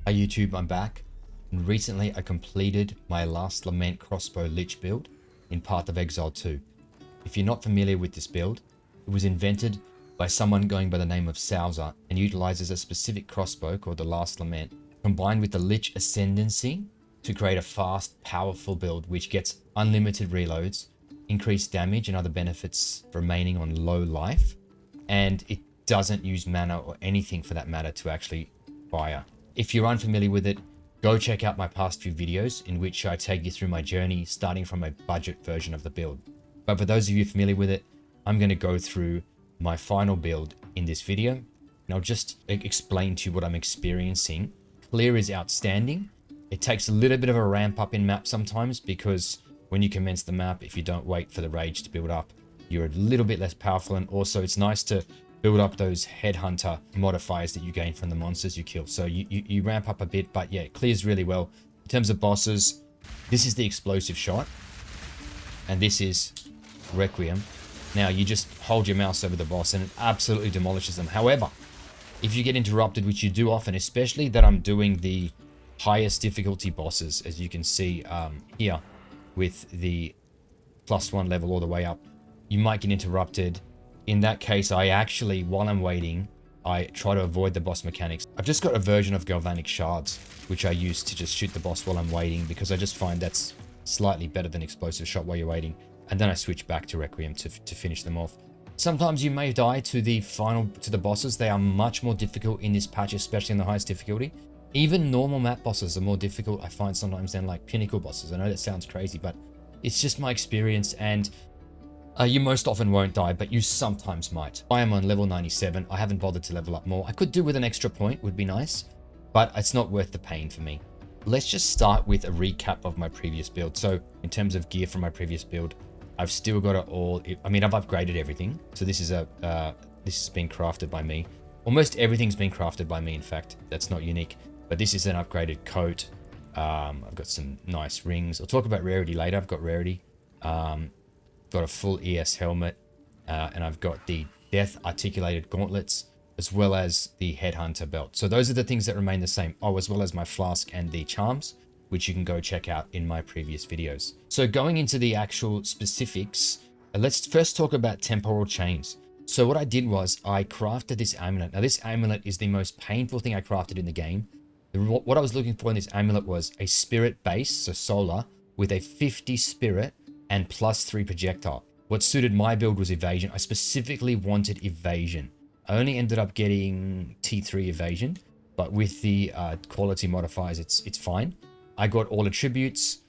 Hi YouTube, I'm back, and recently I completed my Last Lament Crossbow Lich build in Path of Exile 2. If you're not familiar with this build, it was invented by someone going by the name of Sauser and utilizes a specific crossbow called the Last Lament, combined with the Lich Ascendancy to create a fast, powerful build which gets unlimited reloads, increased damage and other benefits remaining on low life, and it doesn't use mana or anything for that matter to actually fire. If you're unfamiliar with it, go check out my past few videos in which I take you through my journey starting from a budget version of the build. But for those of you familiar with it, I'm going to go through my final build in this video, and I'll just explain to you what I'm experiencing. Clear is outstanding. It takes a little bit of a ramp up in map sometimes because when you commence the map, if you don't wait for the rage to build up, you're a little bit less powerful, and also it's nice to build up those headhunter modifiers that you gain from the monsters you kill. So you ramp up a bit, but yeah, it clears really well. In terms of bosses, this is the explosive shot, and this is Requiem. Now you just hold your mouse over the boss and it absolutely demolishes them. However, if you get interrupted, which you do often, especially that I'm doing the highest difficulty bosses, as you can see here with the +1 level all the way up, you might get interrupted. In that case, I actually, while I'm waiting, I try to avoid the boss mechanics. I've just got a version of galvanic shards, which I use to just shoot the boss while I'm waiting, because I just find that's slightly better than explosive shot while you're waiting. And then I switch back to Requiem to finish them off. Sometimes you may die to the bosses. They are much more difficult in this patch, especially in the highest difficulty. Even normal map bosses are more difficult, I find, sometimes than like pinnacle bosses. I know that sounds crazy, but it's just my experience, and you most often won't die, but you sometimes might. I am on level 97. I haven't bothered to level up more. I could do with an extra point, would be nice, but it's not worth the pain for me. Let's just start with a recap of my previous build. So in terms of gear from my previous build, I've still got it all. I mean, I've upgraded everything. So this is this has been crafted by me. Almost everything's been crafted by me, in fact. That's not unique, but this is an upgraded coat. I've got some nice rings. I'll talk about Rarity later. I've got Rarity. Got a full ES helmet, and I've got the death articulated gauntlets, as well as the headhunter belt. So those are the things that remain the same. Oh, as well as my flask and the charms, which you can go check out in my previous videos. So going into the actual specifics, let's first talk about temporal chains. So what I did was I crafted this amulet. Now this amulet is the most painful thing I crafted in the game. What I was looking for in this amulet was a spirit base, so solar, with a 50 spirit and +3 projectile. What suited my build was evasion. I specifically wanted evasion. I only ended up getting T3 evasion, but with the quality modifiers, it's fine. I got all attributes.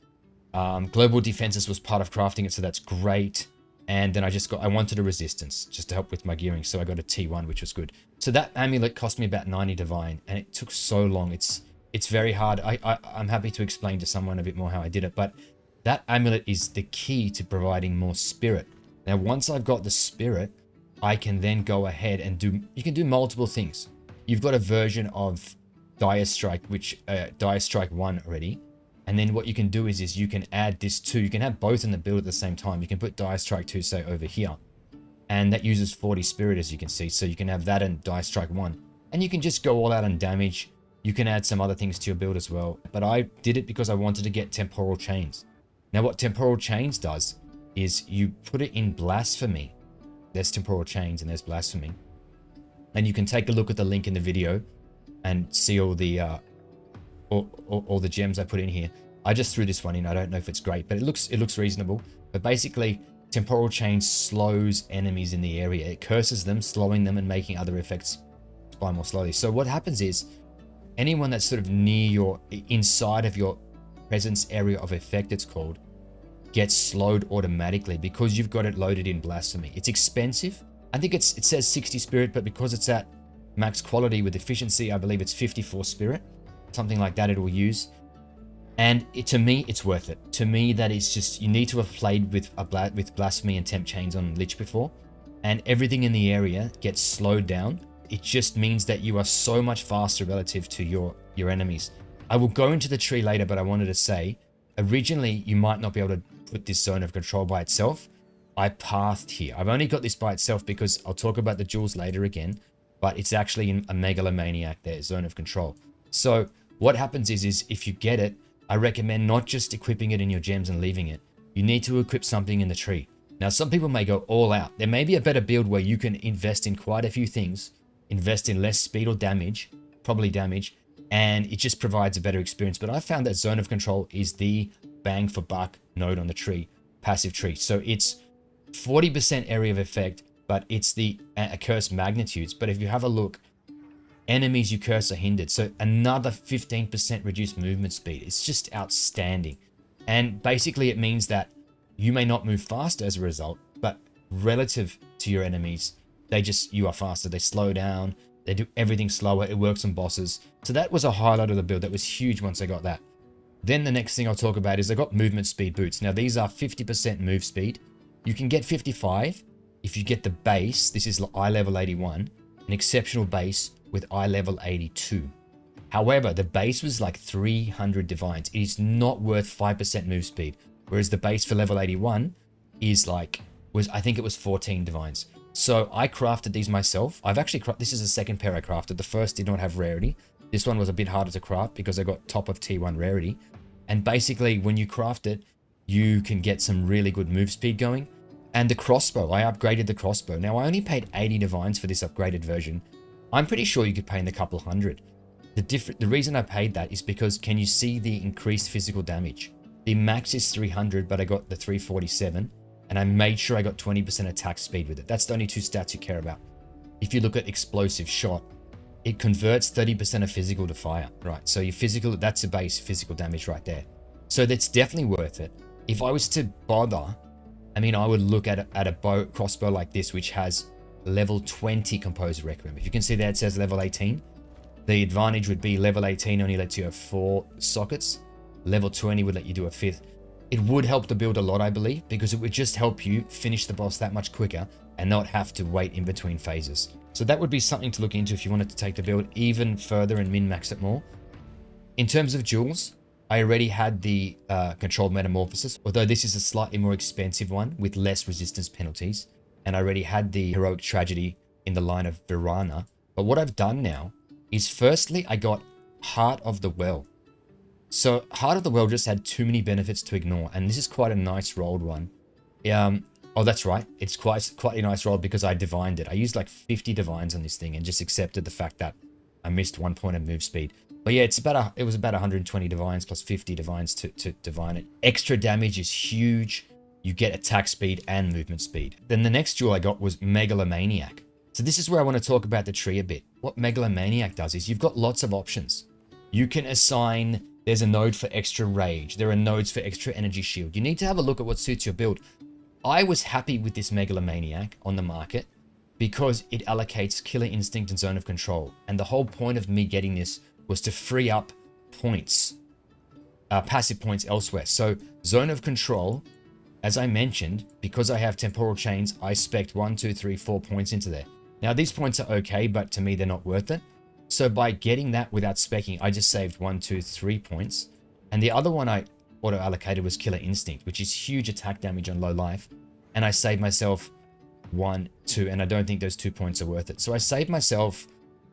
Global defenses was part of crafting it, so that's great. And then I wanted a resistance just to help with my gearing, so I got a T1, which was good. So that amulet cost me about 90 divine, and it took so long. It's very hard. I'm happy to explain to someone a bit more how I did it, but that amulet is the key to providing more spirit. Now, once I've got the spirit, I can then go ahead and you can do multiple things. You've got a version of Dire Strike, which Dire Strike 1 already. And then what you can do is you can add this too. You can have both in the build at the same time. You can put Dire Strike 2, say, over here. And that uses 40 spirit, as you can see. So you can have that and Dire Strike 1. And you can just go all out on damage. You can add some other things to your build as well. But I did it because I wanted to get temporal chains. Now what temporal chains does is you put it in blasphemy. There's temporal chains and there's blasphemy. And you can take a look at the link in the video and see all the gems I put in here. I just threw this one in. I don't know if it's great, but it looks reasonable. But basically, temporal chains slows enemies in the area. It curses them, slowing them and making other effects by more slowly. So what happens is anyone that's sort of near inside of your presence area of effect, it's called, gets slowed automatically because you've got it loaded in blasphemy. It's expensive. I think it says 60 spirit, but because it's at max quality with efficiency, I believe it's 54 spirit, something like that it will use. And to me, it's worth it. To me, that is just, you need to have played with blasphemy and temp chains on Lich before, and everything in the area gets slowed down. It just means that you are so much faster relative to your enemies. I will go into the tree later, but I wanted to say, originally, you might not be able to put this zone of control by itself. I pathed here. I've only got this by itself because I'll talk about the jewels later again, but it's actually in a megalomaniac there, zone of control. So What happens is if you get it, I recommend not just equipping it in your gems and leaving it. You need to equip something in the tree. Now, some people may go all out. There may be a better build where you can invest in quite a few things, invest in less speed or damage, probably damage, and it just provides a better experience. But I found that Zone of Control is the bang for buck node on the tree, passive tree. So it's 40% area of effect, but it's the curse magnitudes. But if you have a look, enemies you curse are hindered. So another 15% reduced movement speed. It's just outstanding. And basically it means that you may not move faster as a result, but relative to your enemies, you are faster. They slow down. They do everything slower. It works on bosses. So that was a highlight of the build. That was huge once I got that. Then the next thing I'll talk about is I got movement speed boots. Now these are 50% move speed. You can get 55 if you get the base. This is eye level 81, an exceptional base with eye level 82. However, the base was like 300 divines. It is not worth 5% move speed. Whereas the base for level 81 is I think it was 14 divines. So I crafted these myself. This is the second pair I crafted. The first did not have rarity. This one was a bit harder to craft because I got top of T1 rarity. And basically when you craft it, you can get some really good move speed going. And the crossbow, I upgraded the crossbow. Now I only paid 80 divines for this upgraded version. I'm pretty sure you could pay in a couple hundred. The reason I paid that is because can you see the increased physical damage? The max is 300, but I got the 347, and I made sure I got 20% attack speed with it. That's the only two stats you care about. If you look at explosive shot, it converts 30% of physical to fire, right? So your physical, that's a base physical damage right there. So that's definitely worth it. If I was to bother, I mean, I would look at a crossbow like this, which has level 20 Composer Requiem. If you can see there, it says level 18. The advantage would be level 18 only lets you have 4 sockets. Level 20 would let you do a 5th. It would help the build a lot, I believe, because it would just help you finish the boss that much quicker and not have to wait in between phases. So that would be something to look into if you wanted to take the build even further and min-max it more. In terms of jewels, I already had the Controlled Metamorphosis, although this is a slightly more expensive one with less resistance penalties. And I already had the Heroic Tragedy in the line of Virana. But what I've done now is firstly, I got Heart of the Well. So Heart of the Well just had too many benefits to ignore, and this is quite a nice rolled one. Oh, that's right. It's quite a nice roll because I divined it. I used like 50 divines on this thing and just accepted the fact that I missed 1 point of move speed. But yeah, it was about 120 divines plus 50 divines to divine it. Extra damage is huge. You get attack speed and movement speed. Then the next jewel I got was Megalomaniac. So this is where I want to talk about the tree a bit. What Megalomaniac does is you've got lots of options. You can assign, there's a node for extra rage. There are nodes for extra energy shield. You need to have a look at what suits your build. I was happy with this Megalomaniac on the market because it allocates Killer Instinct and Zone of Control. And the whole point of me getting this was to free up points, passive points elsewhere. So Zone of Control, as I mentioned, because I have temporal chains, I spec'd 1, 2, 3, 4 points into there. Now these points are okay, but to me they're not worth it. So by getting that without specking, I just saved 1, 2, 3 points. And the other one I auto-allocated was Killer Instinct, which is huge attack damage on low life. And I saved myself 1, 2, and I don't think those 2 points are worth it. So I saved myself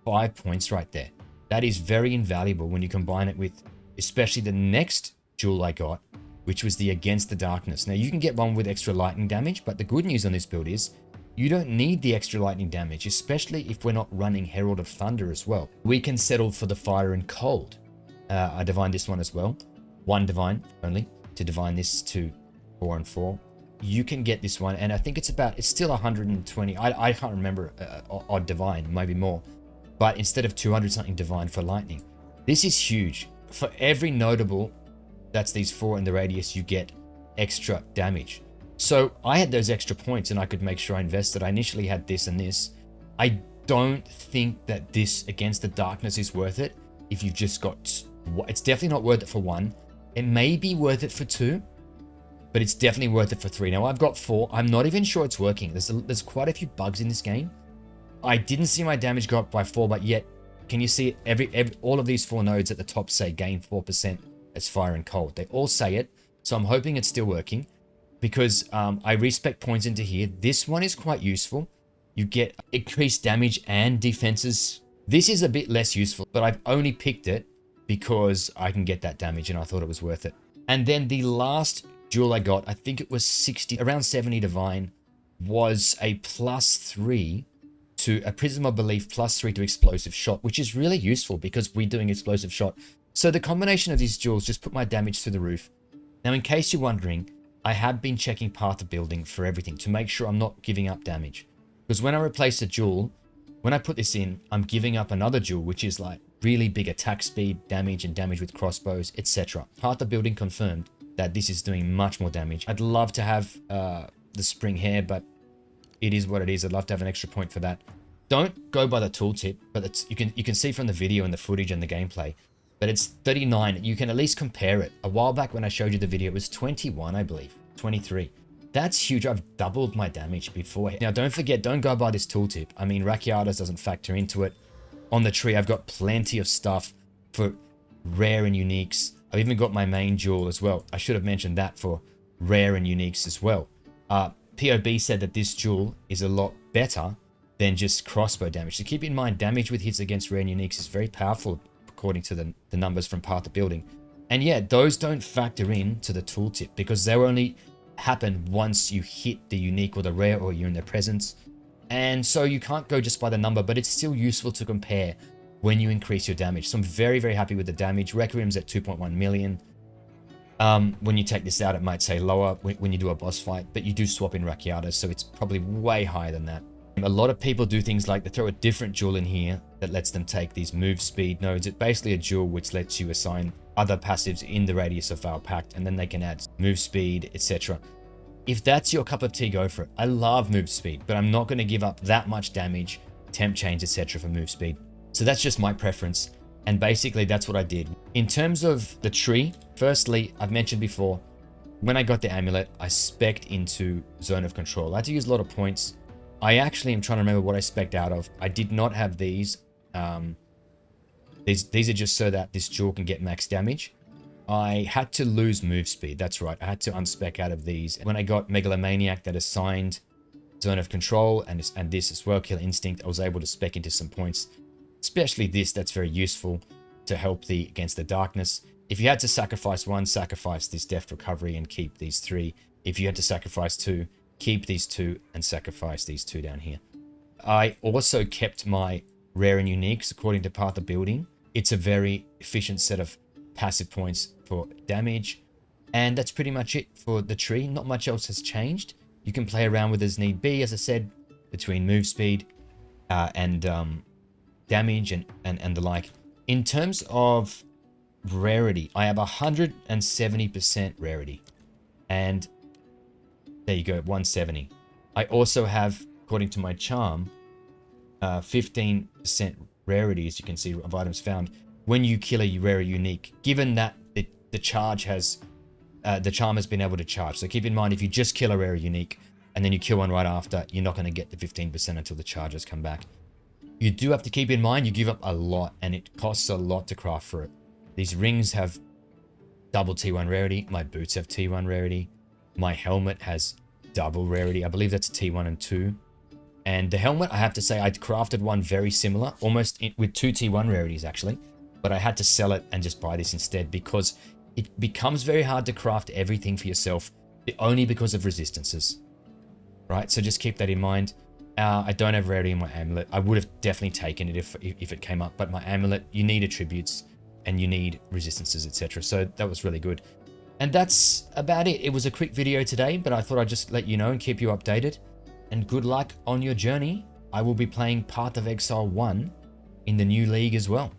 5 points right there. That is very invaluable when you combine it with, especially the next jewel I got, which was the Against the Darkness. Now you can get one with extra lightning damage, but the good news on this build is you don't need the extra lightning damage, especially if we're not running Herald of Thunder as well. We can settle for the Fire and Cold. I divined this one as well. 1 divine only to divine this to 4 and 4. You can get this one, and I think it's still 120. I can't remember odd divine, maybe more. But instead of 200 something divine for lightning. This is huge. For every notable, that's these 4 in the radius, you get extra damage. So I had those extra points and I could make sure I invested. I initially had this and this. I don't think that this Against the Darkness is worth it if you've just got... It's definitely not worth it for 1. It may be worth it for 2, but it's definitely worth it for 3. Now I've got 4. I'm not even sure it's working. There's quite a few bugs in this game. I didn't see my damage go up by 4, but yet, can you see it? All of these 4 nodes at the top say gain 4% as Fire and Cold. They all say it, so I'm hoping it's still working. Because I respec points into here. This one is quite useful. You get increased damage and defenses. This is a bit less useful, but I've only picked it because I can get that damage, and I thought it was worth it. And then the last jewel I got, I think it was 60, around 70 divine, was a +3 to a Prism of Belief, +3 to explosive shot, which is really useful because we're doing explosive shot. So the combination of these jewels just put my damage through the roof. Now, in case you're wondering, I have been checking Path of Building for everything to make sure I'm not giving up damage. Because when I replace a jewel, when I put this in, I'm giving up another jewel, which is like really big attack speed, damage, and damage with crossbows, etc. Path of Building confirmed that this is doing much more damage. I'd love to have the spring hair, but it is what it is. I'd love to have an extra point for that. Don't go by the tooltip, but it's, you can see from the video and the footage and the gameplay, but it's 39. You can at least compare it. A while back when I showed you the video, it was 21, I believe, 23. That's huge. I've doubled my damage before. Now, don't forget, don't go by this tooltip. I mean, Rakiatas doesn't factor into it. On the tree, I've got plenty of stuff for rare and uniques. I've even got my main jewel as well. I should have mentioned that for rare and uniques as well. POB said that this jewel is a lot better than just crossbow damage. So keep in mind, damage with hits against rare and uniques is very powerful according to the numbers from Path of Building. And yeah, those don't factor in to the tooltip because they'll only happen once you hit the unique or the rare or you're in their presence. And so you can't go just by the number, but it's still useful to compare when you increase your damage. So I'm very, very happy with the damage. Requiem's at 2.1 million. When you take this out, it might say lower when you do a boss fight, but you do swap in Rakiatas, so it's probably way higher than that. A lot of people do things like they throw a different jewel in here that lets them take these move speed nodes. It's basically a jewel which lets you assign other passives in the radius of Veil Pact, and then they can add move speed, etc. If that's your cup of tea, go for it. I love move speed, but I'm not going to give up that much damage, temp change, etc. for move speed. So that's just my preference, and basically that's what I did. In terms of the tree, firstly, I've mentioned before, when I got the amulet, I spec'd into Zone of Control. I had to use a lot of points. I actually am trying to remember what I spec'd out of. I did not have these. These are just so that this jewel can get max damage. I had to lose move speed. That's right. I had to unspec out of these. When I got Megalomaniac that assigned Zone of Control and this as well, Killer Instinct, I was able to spec into some points. Especially this, that's very useful to help against the darkness. If you had to sacrifice one, sacrifice this Deft Recovery and keep these 3. If you had to sacrifice 2, keep these 2 and sacrifice these 2 down here. I also kept my rare and uniques according to Path of Building. It's a very efficient set of passive points for damage, and that's pretty much it for the tree. Not much else has changed. You can play around with as need be, as I said, between move speed and damage and the like. In terms of rarity, I have 170% rarity, and there you go, 170. I also have, according to my charm, 15% rarity, as you can see, of items found when you kill a rare or unique, given that the charge has, the charm has been able to charge. So keep in mind, if you just kill a rare or unique and then you kill one right after, you're not going to get the 15% until the charges come back. You do have to keep in mind, you give up a lot and it costs a lot to craft for it. These rings have double T1 rarity. My boots have T1 rarity. My helmet has double rarity. I believe that's T1 and 2. And the helmet, I have to say, I'd crafted one very similar, almost with 2 T1 rarities actually. But I had to sell it and just buy this instead because it becomes very hard to craft everything for yourself only because of resistances. Right? So just keep that in mind. I don't have rarity in my amulet. I would have definitely taken it if it came up. But my amulet, you need attributes and you need resistances, etc. So that was really good. And that's about it. It was a quick video today, but I thought I'd just let you know and keep you updated. And good luck on your journey. I will be playing Path of Exile 1 in the new league as well.